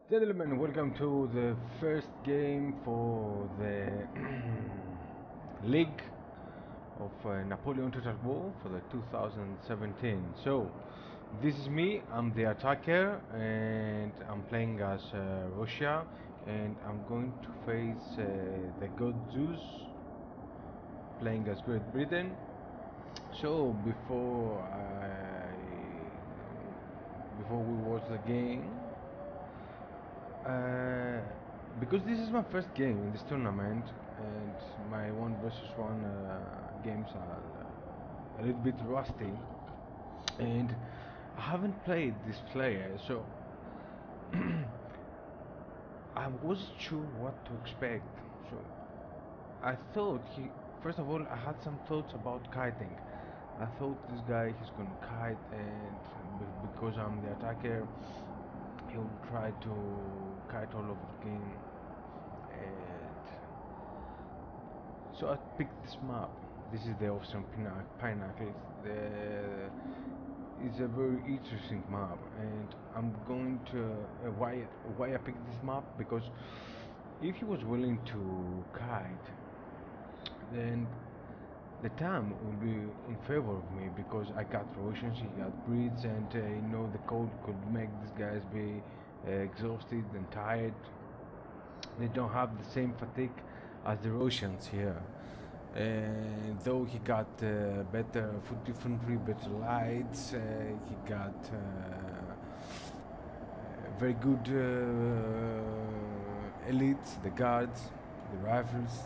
Gentlemen, welcome to the first game for the League of Napoleon Total War for the 2017. So, this is me, I'm the attacker and I'm playing as Russia, and I'm going to face the TheGodzeus playing as Great Britain. So, before we watch the game, Uh, because this is my first game in this tournament, and my 1 versus 1 games are a little bit rusty, and I haven't played this player, so I wasn't sure what to expect. So I thought first of all, I had some thoughts about kiting. I thought this guy he's gonna kite, and because I'm the attacker, he'll try to kite all over the game, and so I picked this map. This is the Austrian pinacles. It's a very interesting map, and I'm going to why I picked this map, because if he was willing to kite, then the time will be in favor of me, because I got Russians, he got Brits, and the cold could make these guys be exhausted and tired. They don't have the same fatigue as the Russians here. And though he got better foot infantry, better lights, he got very good elites, the guards, the rifles.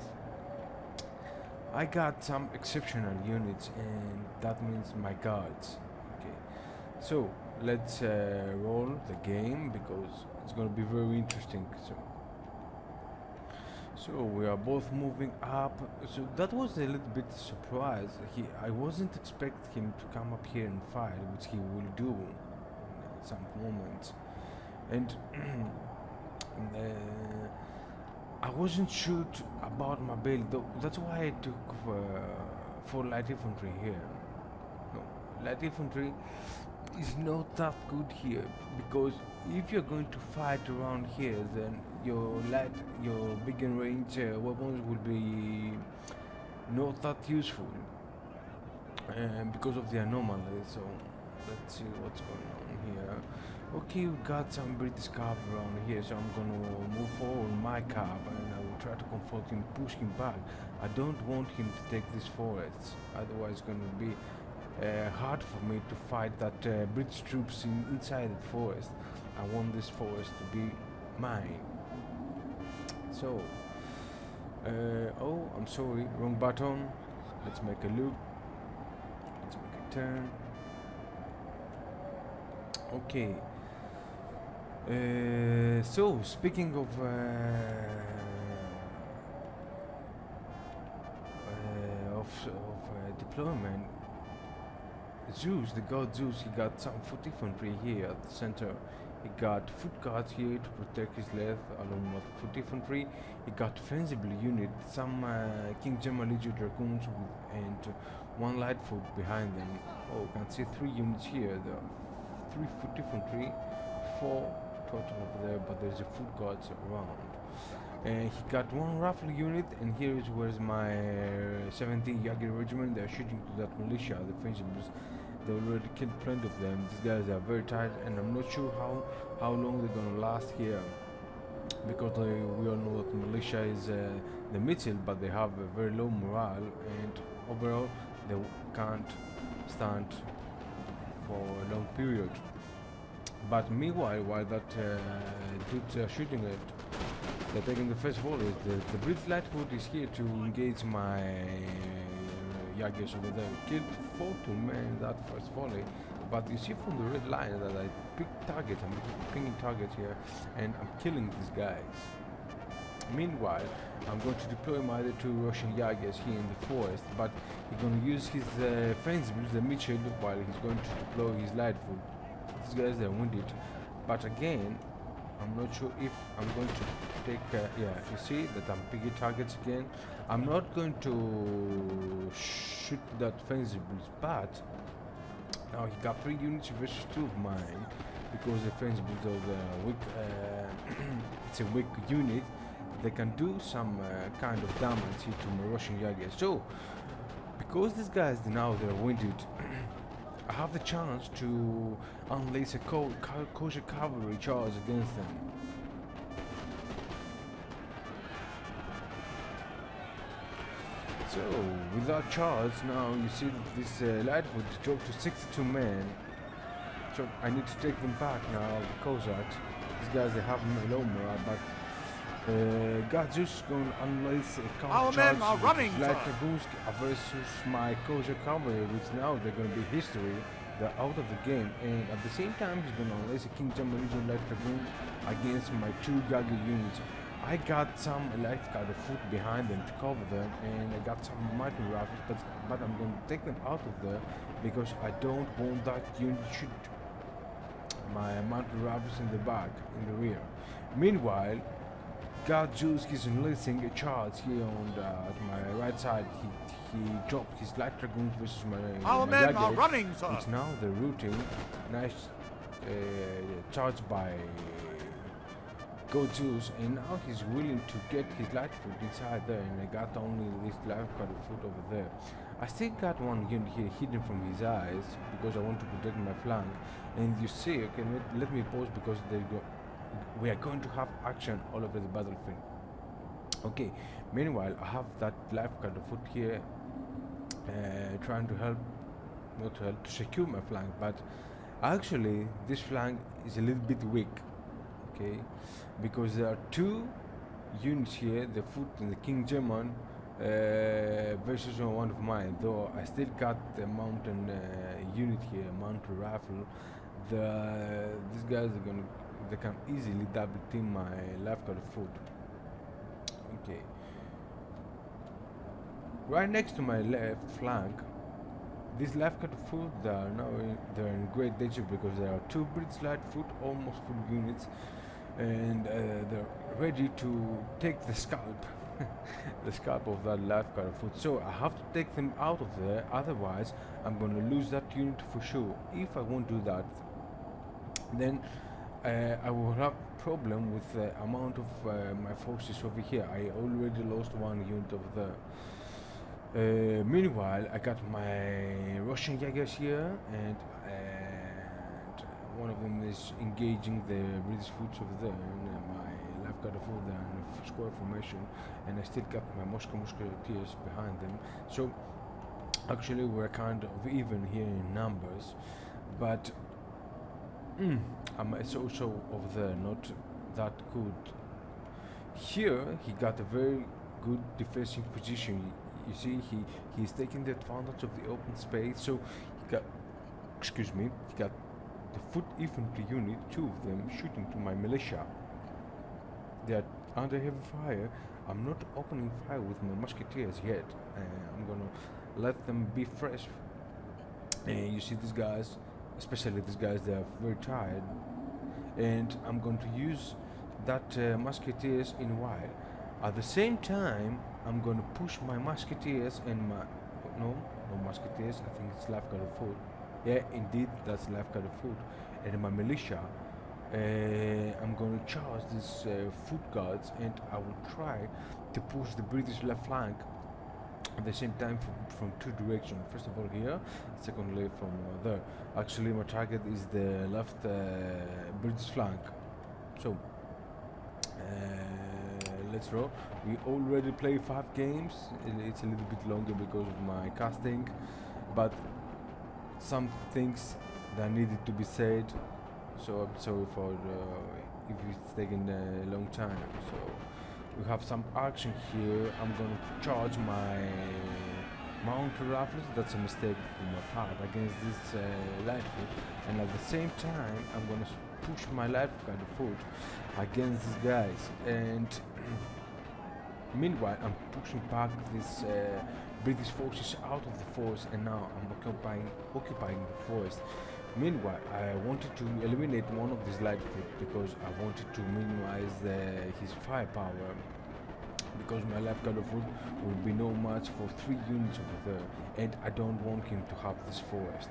I got some exceptional units, and that means my guards. Okay, so let's roll the game, because it's going to be very interesting. So we are both moving up. So that was a little bit surprise. I wasn't expecting him to come up here and fight, which he will do in some moments. And I wasn't sure about my build. That's why I took for light infantry here. No, light infantry is not that good here, because if you're going to fight around here, then your big and range weapons will be not that useful, because of the anomaly. So let's see what's going on here. Okay, we got some British cav around here, so I'm gonna move forward my cav, and I will try to confront him, push him back. I don't want him to take these forests, otherwise it's gonna be hard for me to fight that British troops inside the forest. I want this forest to be mine. So, oh, I'm sorry, wrong button. Let's make a loop. Let's make a turn. Okay. So, speaking of deployment, Zeus, the god Zeus, he got some foot infantry here at the center. He got foot guards here to protect his left along with foot infantry. He got defensible unit, some King Legio dragoons and one light foot behind them. Oh, you can see 3 units here. There are 3 foot infantry, 4 total over there, but there's a foot guards around. And he got 1 rifle unit, and here is where's my 17 Jager regiment. They're shooting to that militia, the Fencibles. They already killed plenty of them. These guys are very tired, and I'm not sure how long they're gonna last here, because we all know that militia is the Mitchell, but they have a very low morale, and overall they can't stand for a long period. But meanwhile, while that dudes are shooting it, they're taking the first volley. The British Lightfoot is here to engage my Jaggers over there. Killed 14 men in that first volley, but you see from the red line that I picked targets. I'm picking targets here, and I'm killing these guys. Meanwhile, I'm going to deploy my other 2 Russian Jaggers here in the forest, but he's going to use his Fencibles, the Mitchell, while he's going to deploy his Lightfoot. These guys are wounded, but again, I'm not sure if I'm going to take, yeah, you see that I'm picking targets again. I'm not going to shoot that Fencibles, but now he got 3 units versus 2 of mine, because the Fencibles are weak it's a weak unit, they can do some kind of damage here to my Russian Jaguars. So, because these guys now they're wounded, I have the chance to unleash a kosher cavalry charge against them. So, with that charge, now you see that this Lightfoot dropped to 62 men. So I need to take them back now, the Cossacks. These guys, they have low morale, but TheGodzeus is going to unleash a counter charge with Light Dragoons versus my Kosher cavalry, which now they're going to be history. They're out of the game, and at the same time, he's going to unleash a King German Legion Light Dragoon against my 2 Jaguar units. I got some light guard foot behind them to cover them, and I got some mountain rifles, but I'm going to take them out of there because I don't want that unit to shoot my mountain rifles in the back, in the rear. Meanwhile, TheGodzeus is unleashing a charge here on at my right side. He dropped his light dragoons versus my men Jaguar, are running, sir. which now they're routing. Nice charge by TheGodzeus, and now he's willing to get his light foot inside there, and I got only this light guard foot over there. I still got one unit here hidden from his eyes because I want to protect my flank. And you see, okay, let me pause because we are going to have action all over the battlefield. Okay, meanwhile I have that lifeguard foot here trying to help, not to help, to secure my flank, but actually this flank is a little bit weak, okay, because there are 2 units here, the foot and the King German versus one of mine, though I still got the mountain unit here, mountain rifle. These guys they can easily double team my left guard foot. Okay, right next to my left flank, this left guard foot, they're in great danger because there are 2 British light foot, almost full units, and they're ready to take the scalp. The scalp of that left guard foot. So I have to take them out of there, otherwise I'm going to lose that unit for sure. If I won't do that, then I will have problem with the amount of my forces over here. I already lost 1 unit over there. Meanwhile, I got my Russian Jaguars here, and one of them is engaging the British foot over there, and my left guard foot there in a square formation, and I still got my Moscow Musketeers behind them. So actually we're kind of even here in numbers, but it's also over there not that good. Here he got a very good defensive position. You see, he's taking the advantage of the open space, so he got the foot infantry unit, 2 of them shooting to my militia. They are under heavy fire. I'm not opening fire with my musketeers yet. I'm gonna let them be fresh. And you see these guys, especially these guys, they are very tired, and I'm going to use that musketeers in a while. At the same time, I'm going to push my musketeers and my no musketeers, I think it's left guard foot. Yeah, indeed, that's left guard foot. And my militia, I'm going to charge these foot guards, and I will try to push the British left flank at the same time from 2 directions. First of all here, secondly from there. Actually my target is the left British flank. So let's roll. We already played 5 games. It's a little bit longer because of my casting, but some things that needed to be said, so I'm sorry for if it's taken a long time. So we have some action here. I'm going to charge my mountain rifles. That's a mistake from my part against this light foot, and at the same time I'm going to push my light guard foot against these guys. And meanwhile I'm pushing back these British forces out of the forest, and now I'm occupying the forest. Meanwhile, I wanted to eliminate one of these light foot because I wanted to minimize his firepower, because my left guard foot will be no match for 3 units over there, and I don't want him to have this forest.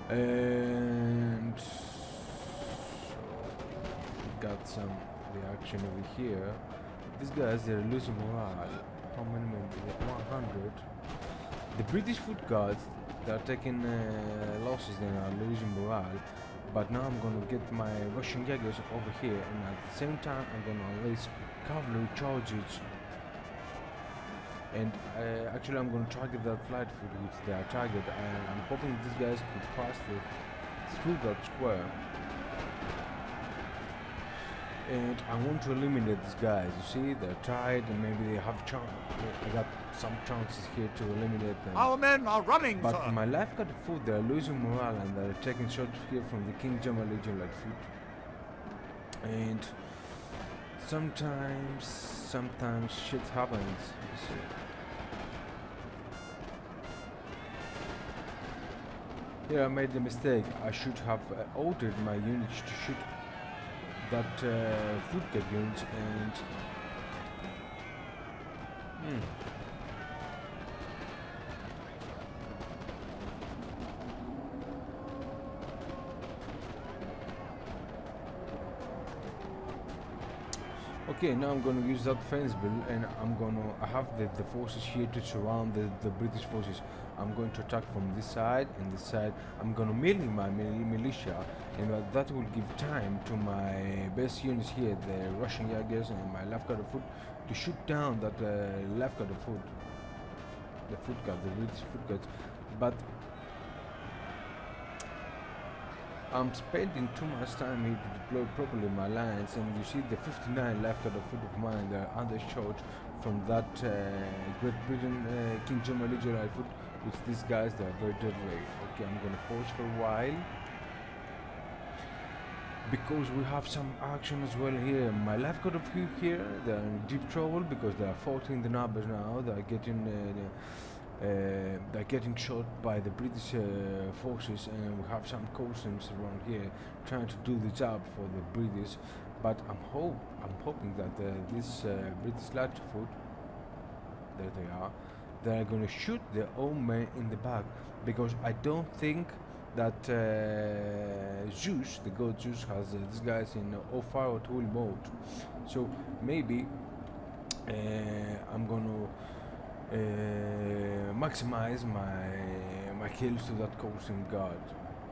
And got some reaction over here. These guys, they're losing morale. How many men? 100. The British foot guards, they're taking losses, they are losing morale. But now I'm gonna get my Russian Jaegers over here, and at the same time I'm gonna unleash cavalry charges. And actually I'm gonna target that flight foot which they are target, and I'm hoping these guys could pass through that square. And I want to eliminate these guys. You see, they're tired and maybe they have chance. I got some chances here to eliminate them. Our men are running, But sir. my life got food, they're losing morale and they're taking shots here from the King German Legion like food. And sometimes shit happens. You see. Here I made a mistake. I should have ordered my units to shoot that food units and okay, now I'm gonna use that fence bill, and I have the forces here to surround the British forces. I'm going to attack from this side and this side. I'm gonna melee my militia, and that will give time to my best units here, the Russian Jaegers and my left guard of foot, to shoot down that left guard of foot, the foot guard, the British foot guards. But I'm spending too much time here to deploy properly my lines, and you see the 59 left guard of foot of mine, they're undershot from that Great Britain King German Legion right foot, which these guys, they're very deadly. Okay, I'm gonna pause for a while because we have some action as well here. My left guard of foot here, they're in deep trouble because they are 14 the numbers now. They're getting shot by the British forces, and we have some costumes around here trying to do the job for the British. But I'm hoping that this British light foot, there they are, they're gonna shoot their own men in the back, because I don't think that Zeus, the god Zeus, has these guys in all fire at will mode. So maybe I'm gonna maximize my kills to that coasting guard.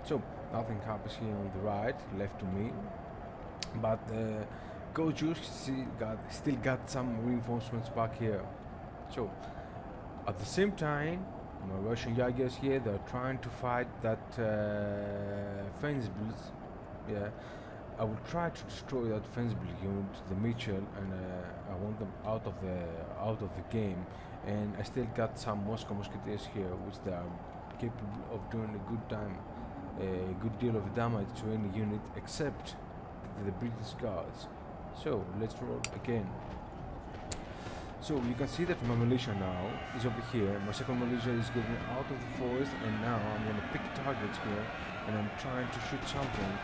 So nothing happens here on the right, left to me, but GodZeus still got some reinforcements back here. So at the same time, my Russian Jaegers here, they're trying to fight that fence builds. Yeah, I will try to destroy that fence build unit, the Mitchell, and I want them out of the game. And I still got some Moscow Musketeers here, which they are capable of doing a good deal of damage to any unit except the British Guards. So let's roll again. So you can see that my militia now is over here. My second militia is getting out of the forest, and now I'm gonna pick targets here, and I'm trying to shoot something.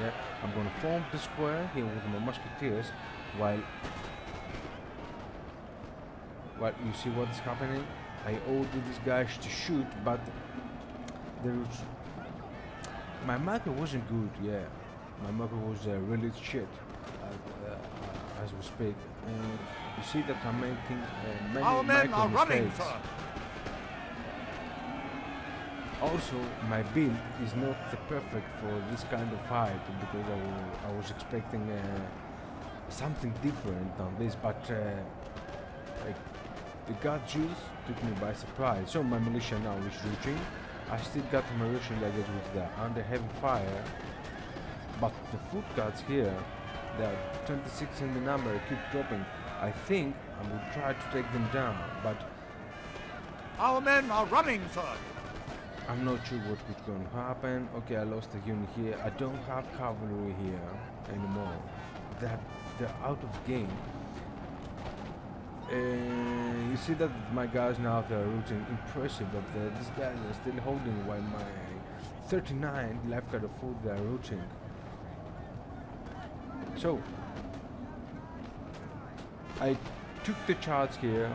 Yeah, I'm gonna form the square here with my musketeers, while you see what's happening. I ordered these guys to shoot, but my marker wasn't good. Yeah, my marker was really shit as we speak. And you see that I'm making many Our men micro are running, mistakes. sir. Also, my build is not perfect for this kind of fight, because I was expecting something different than this, but the GodZeus took me by surprise. So my militia now is reaching. I still got my Russian Jaegers which they are under heavy fire, but the foot guards here, they are 26 in the number, keep dropping. I think I will try to take them down, but Our men are running, sir. I'm not sure what is going to happen. Okay, I lost a unit here. I don't have cavalry here anymore. They're out of game. You see that my guys now, they're rooting. Impressive that these guys are still holding while my 39 left guard of foot, they're rooting. So I took the charge here.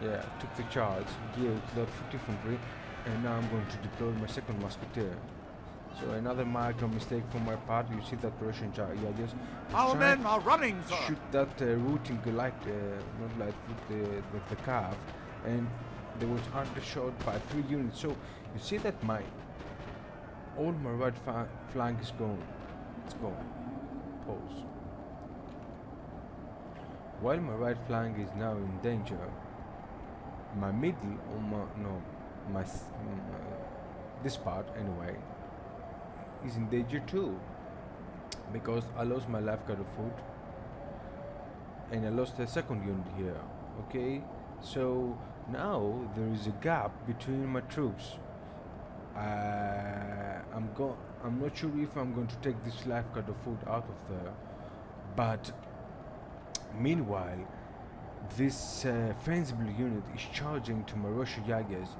Yeah, took the charge, geared that foot infantry, and now I'm going to deploy my second musketeer. So another micro mistake from my part. You see that Russian judges Our men are running, sir. shoot that routing like not like with the calf, and there was undershot by 3 units. So you see that all my right flank is gone. It's gone. Pause. While my right flank is now in danger, my middle or this part anyway is in danger too, because I lost my lifeguard of foot and I lost the second unit here. Okay, so now there is a gap between my troops. I'm not sure if I'm going to take this lifeguard of foot out of there, but meanwhile this fencible unit is charging to my Russian Jaegers.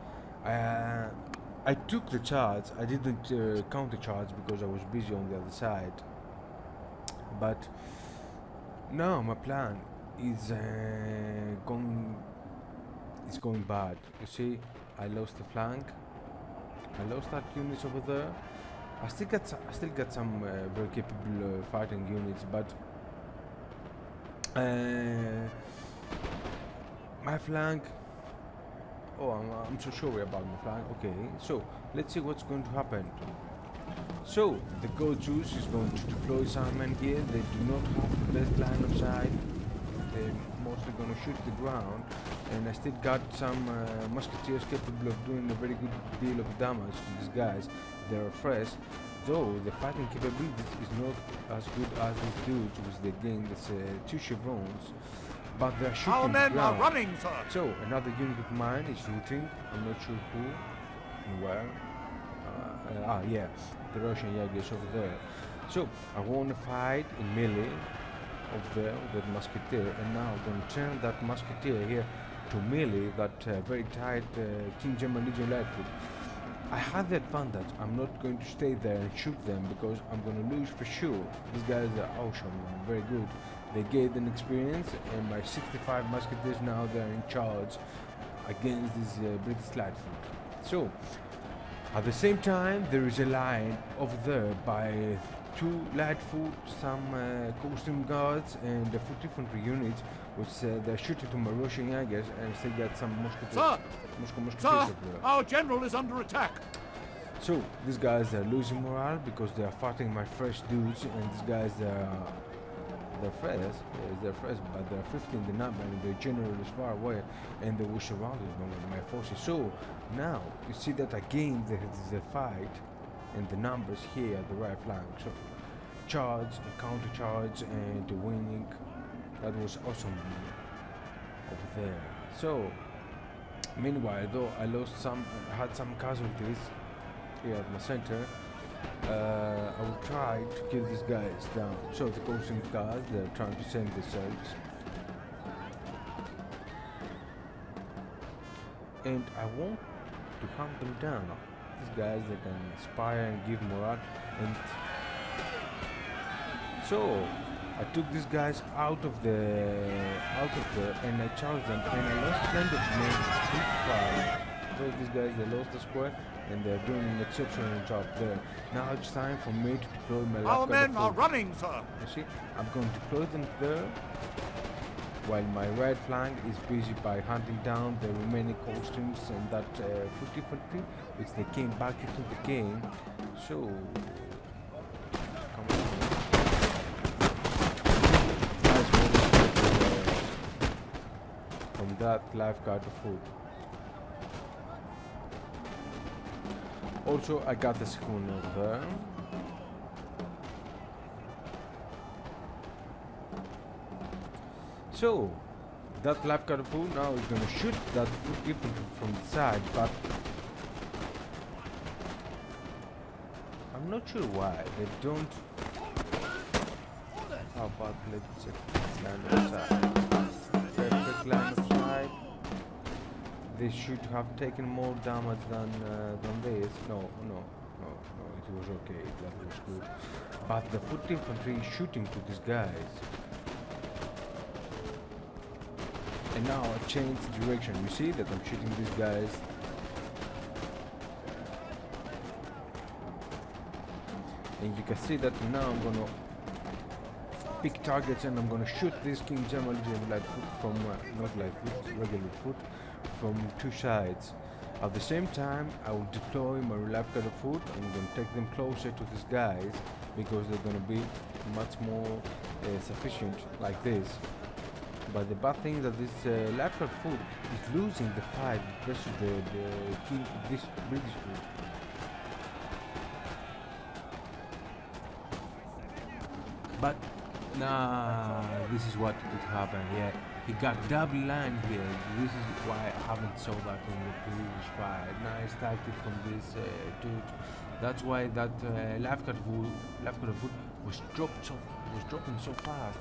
I took the charge. I didn't counter charge because I was busy on the other side. But now my plan is going bad. You see, I lost the flank. I lost that units over there. I still got some very capable fighting units, but my flank. Oh, I'm so sorry about my flank. Okay, so let's see what's going to happen. So the TheGodzeus is going to deploy some men here. They do not have the best line of sight. They're mostly going to shoot the ground, and I still got some musketeers capable of doing a very good deal of damage to these guys. They're fresh, though the fighting capabilities is not as good as these dudes, which they gain this 2 chevrons. But they're shooting. Our men the ground. are running, sir. So another unit of mine is shooting. I'm not sure who and where. Yeah, the Russian Jaegers over there. So I want to fight in melee over there with that musketeer, and now I'm going to turn that musketeer here to melee, that very tight King German Legion Lightfoot. I have the advantage. I'm not going to stay there and shoot them because I'm going to lose for sure. These guys are awesome, very good. They gained an experience, and my 65 musketeers now they're in charge against this British Lightfoot. So at the same time there is a line over there by 2 Lightfoot, some costume guards, and the foot infantry units, which they're shooting to my Russian Jaegers, and still got some musketeers. Sir, our general is under attack. So these guys are losing morale because they are fighting my fresh dudes, and these guys they're fresh, but they're 50 in the number, and the general is far away, and they were surrounded by my forces. So now you see that again there is a fight, and the numbers here at the right flank. So charge, counter charge, and winning. That was awesome over there. So meanwhile, though I had some casualties here at my center, I will try to kill these guys down. So the coasting guys, they're trying to send themselves, and I want to hunt them down. These guys, they can inspire and give morale, and so I took these guys out of there, and I charged them, and I lost plenty of men. So these guys, they lost the square, and they're doing an exceptional job there. Now it's time for me to deploy my left. Our men are running, sir. You see, I'm going to deploy them there, while my right flank is busy by hunting down the remaining costumes and that foot infantry, which they came back into the game. So come on. Nice from that lifeguard of food. Also, I got the second over there. So, that lifeguard of food now is going to shoot that infantry from the side, but I'm not sure why they don't. How about let's check line of sight? Perfect line of sight. They should have taken more damage than this. No, it was okay. That was good. But the foot infantry is shooting to these guys. And now I changed direction. You see that I'm shooting these guys. and you can see that now I'm gonna pick targets and I'm gonna shoot this King Jamal light foot from not light foot, regular foot, from two sides. At the same time, I will deploy my relief cutter foot and I'm gonna take them closer to these guys because they're gonna be much more sufficient like this. But the bad thing is that this relief cutter foot is losing the fight versus the king, this British foot. But nah, this is what could happen. Yeah, he got double line here. This is why I haven't saw that in the previous fight. Nice tactic from this dude. That's why that life cutter foot was dropping so fast.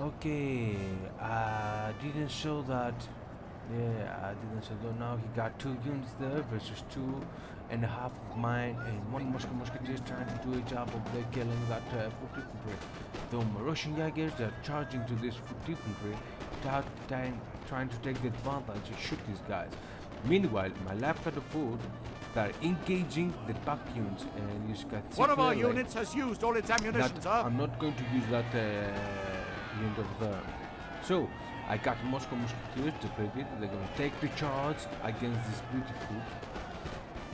Okay, I didn't show that. Yeah, I didn't show that. Now he got 2 units there versus 2.5 of mine, and one Moscow Musketeers trying to do a job of their killing that foot infantry. The Russian Jaegers, they're charging to this foot infantry, trying to take the advantage and shoot these guys. Meanwhile, my left cutter foot, they're engaging the back units, and you can see one of our units has used all its ammunition, sir. I'm not going to use that unit over there. So I got Moscow Musketeers depleted. They're going to take the charge against this British foot.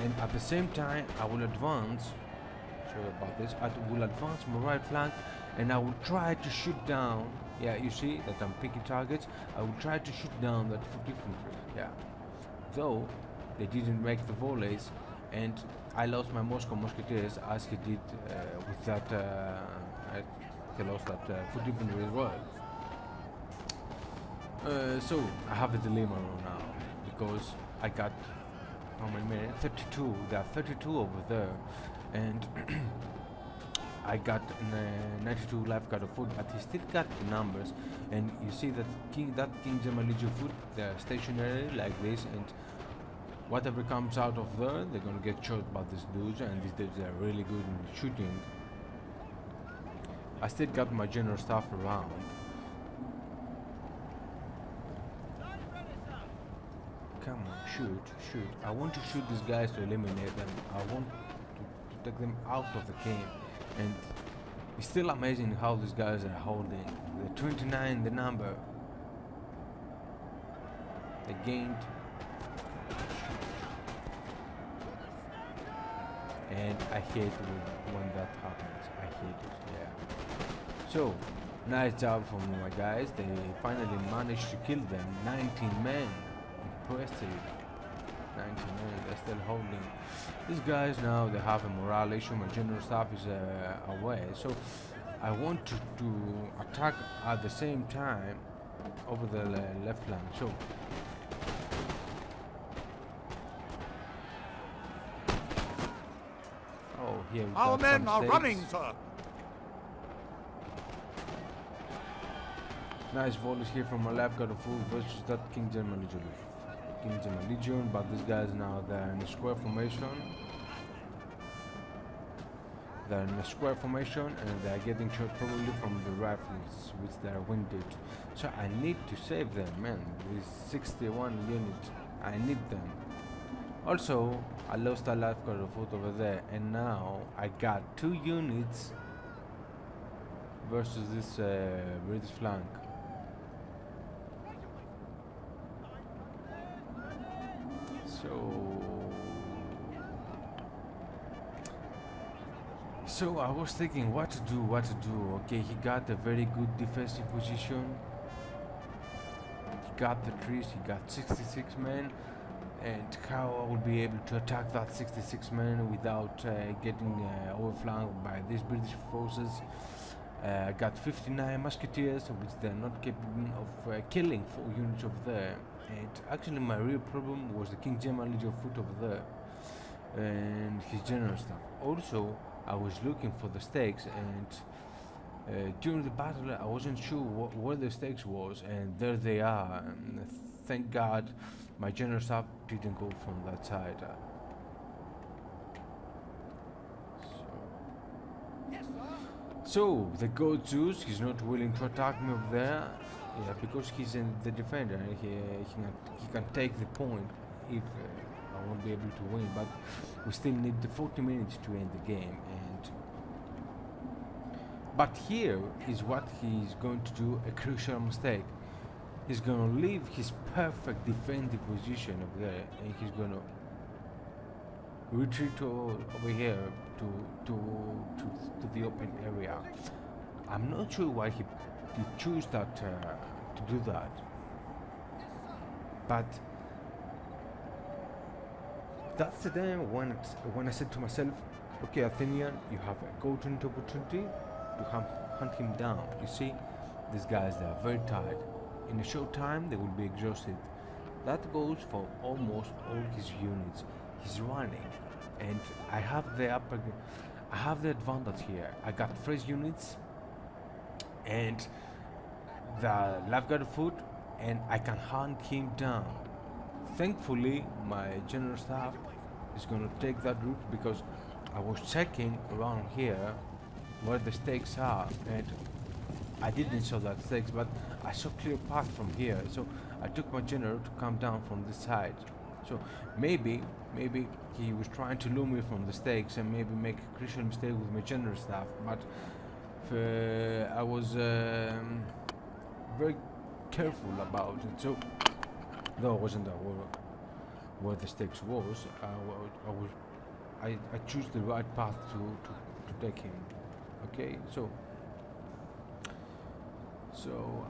And at the same time, I will advance. Sorry about this. I will advance my right flank, and I will try to shoot down. Yeah, you see that I'm picking targets. I will try to shoot down that foot infantry. Yeah, though they didn't make the volleys, and I lost my Moscow Musketeers as he did with that. He lost that foot infantry as well. So I have a dilemma now because I got. How many minutes? 32. There are 32 over there, and I got 92 life guard of foot, but he still got the numbers. And you see that King Jamal foot, they're stationary like this, and whatever comes out of there, they're gonna get shot by these dudes, and these dudes are really good in shooting. I still got my general staff around. Come on, shoot. I want to shoot these guys to eliminate them. I want to take them out of the game. And it's still amazing how these guys are holding. The 29, the number. They gained. And I hate it when that happens. I hate it, yeah. So, nice job from my guys. They finally managed to kill them. 19 men. Impressive. 19 men, they're still holding. These guys now, they have a morale issue. My general staff is away, so I want to attack at the same time over the left flank. So here we our men are running, sir. Nice volleys here from my left guard of foot versus that King Jamal Legion, but these guys now, they're in a square formation. They're in a square formation and they're getting shot probably from the rifles, which they're winded. So I need to save them, man. These 61 units, I need them. Also, I lost a life guard of foot over there, and now I got 2 units versus this British flank. So I was thinking what to do. Okay, he got a very good defensive position. He got the trees, he got 66 men, and how I will be able to attack that 66 men without getting overflanked by these British forces. I got 59 musketeers, which they're not capable of killing 4 units over there. And actually my real problem was the King Jamal Legion foot over there and his general staff. Also, I was looking for the stakes, and during the battle I wasn't sure where the stakes was, and there they are. And thank God my general staff didn't go from that side. So the TheGodzeus, he's not willing to attack me over there, yeah, because he's in the defender. He can take the point if I won't be able to win, but we still need the 40 minutes to end the game, and But here is what he's going to do, a crucial mistake. He's going to leave his perfect defensive position over there, and he's going to retreat over here to the open area. I'm not sure why he chose that to do that, but that's the time when I said to myself, okay, Athenian, you have a golden opportunity to hunt him down. You see, these guys, they are very tired. In a short time, they will be exhausted. That goes for almost all his units. He's running, and I have the advantage here. I got fresh units and the lifeguard foot, and I can hunt him down. Thankfully, my general staff is going to take that route, because I was checking around here where the stakes are, and I didn't saw that stakes, but I saw clear path from here, so I took my general to come down from this side. So maybe he was trying to lure me from the stakes and maybe make a crucial mistake with my general staff, but I was very careful about it. So though I wasn't aware where the stakes was, I choose the right path to take him. Okay, so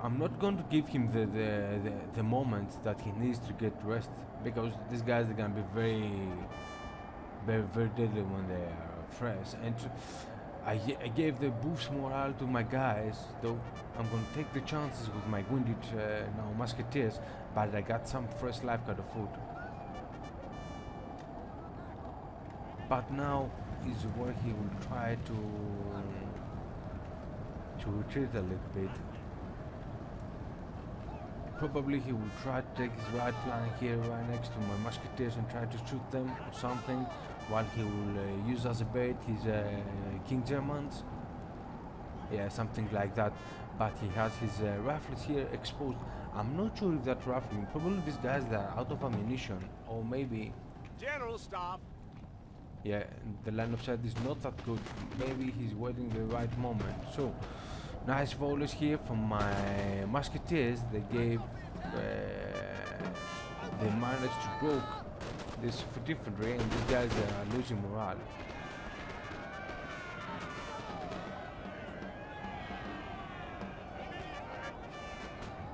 I'm not going to give him the moment that he needs to get rest, because these guys are gonna be very deadly when they are fresh. And I gave the boost morale to my guys, though I'm going to take the chances with my wounded now musketeers, but I got some fresh lifeguard of food. But now is where he will try to retreat a little bit. Probably he will try to take his right flank here, right next to my musketeers, and try to shoot them or something, while he will use as a bait his King Germans. Yeah, something like that. But he has his rifles here exposed. I'm not sure if that rifling, probably these guys that are out of ammunition, or maybe General Staff. yeah, the line of sight is not that good. Maybe he's waiting the right moment. So nice volleys here from my musketeers. They managed to broke this infantry, and these guys are losing morale.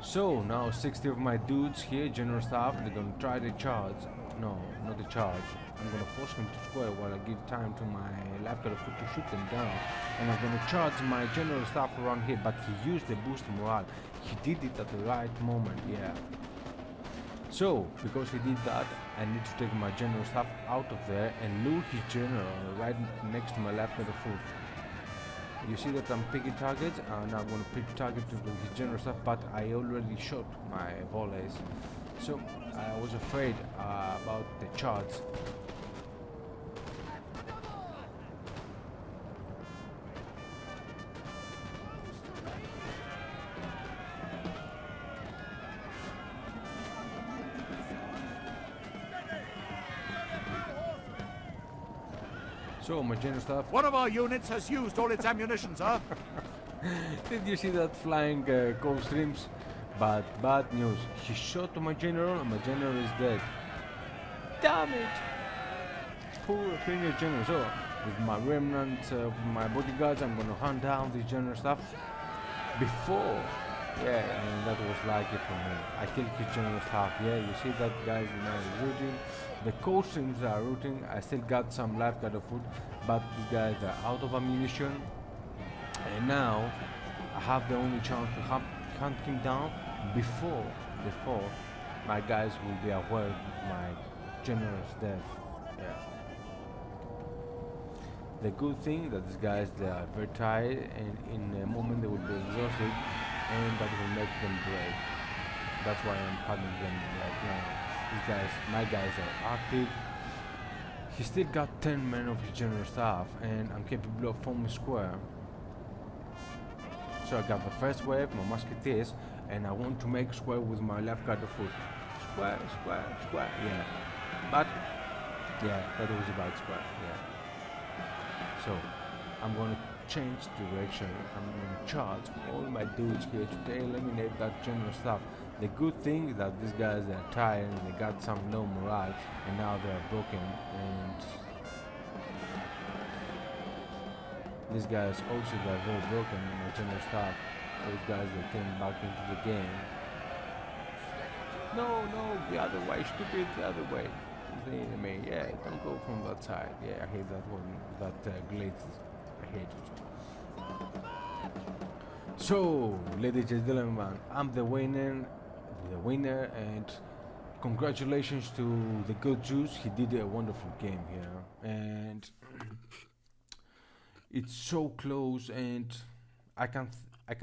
So now 60 of my dudes here, general staff, they're gonna try the charge. No, not the charge. I'm gonna force him to square while I give time to my lifeguard foot to shoot them down. And I'm gonna charge my general staff around here, but he used the boost morale. He did it at the right moment, yeah. So, because he did that, I need to take my general staff out of there and lure his general right next to my lifeguard foot. You see that I'm picking targets, and I'm going to pick target to his general staff, but I already shot my volleys. So I was afraid about the charge. So my general staff. One of our units has used all its ammunition, sir. Did you see that flying cold streams? But bad news. He shot to my general, and my general is dead. Damn it! Poor Athenian general. So with my remnants of my bodyguards, I'm gonna hunt down this general staff before. Yeah, and that was lucky for me. I killed his general staff. Yeah, you see that guys is rooting. The cold streams are rooting. I still got some lifeguard of food, but these guys are out of ammunition. And now I have the only chance to hunt him down before my guys will be aware of my general's death. Yeah. The good thing that these guys, they are very tired, and in a moment they will be exhausted, and that will make them brave. That's why I'm hunting them right now. These guys, my guys are active. He still got 10 men of his general staff, and I'm capable of forming square. So I got the first wave, my musketeers, and I want to make square with my lifeguard of foot. Square, square, square, yeah. But, yeah, that was about square, yeah. So, I'm going to change direction. I'm in charge. All my dudes here today eliminate that general stuff. The good thing is that these guys are tired and they got some low morale and now they are broken, and these guys also got very broken in the general stuff. Those guys that came back into the game. No, the other way, stupid, the other way. Is the enemy. Yeah, don't go from that side. Yeah, I hate that one. That glitch. I hate it. So, ladies and gentlemen, I'm the winner, and congratulations to TheGodzeus. He did a wonderful game here, and it's so close, and I can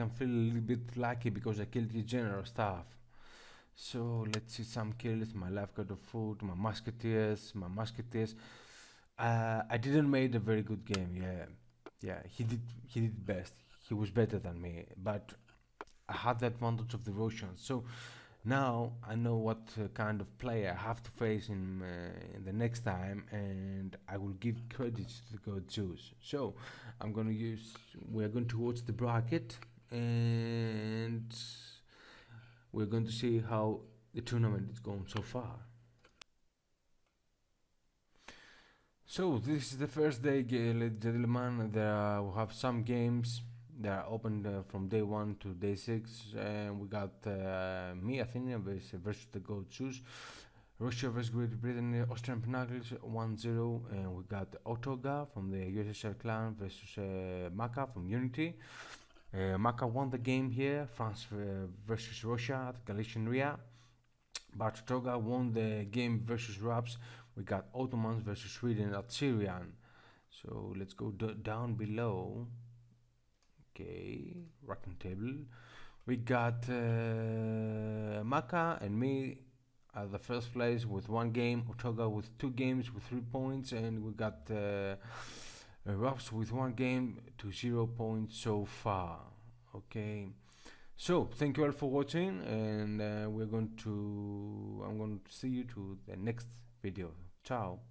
feel a little bit lucky because I killed the general staff. So let's see some kills. My lifeguard of food, my musketeers. I didn't made a very good game. Yeah. He did best. He was better than me, but I had the advantage of the Russians. So now I know what kind of player I have to face in the next time, and I will give credits to the TheGodzeus. So we're going to watch the bracket, and we're going to see how the tournament is going so far. So this is the first day, ladies and gentlemen. We have some games that are open from day 1 to day 6, and we got me, Athenian versus the TheGodzeus, Russia versus Great Britain, Austrian pinacles 1-0, and we got Otoga from the USSR clan versus Maka from Unity. Maka won the game here, France versus Russia at Galician Ria, but Otoga won the game versus Raps. We got Ottomans versus Sweden at Syrian. So let's go down below. Okay, racking table. We got Maka and me at the first place with 1 game, Otoga with 2 games with 3 points, and we got Raps with 1 game to 0 points so far. Okay, so thank you all for watching, and I'm going to see you to the next video. Ciao.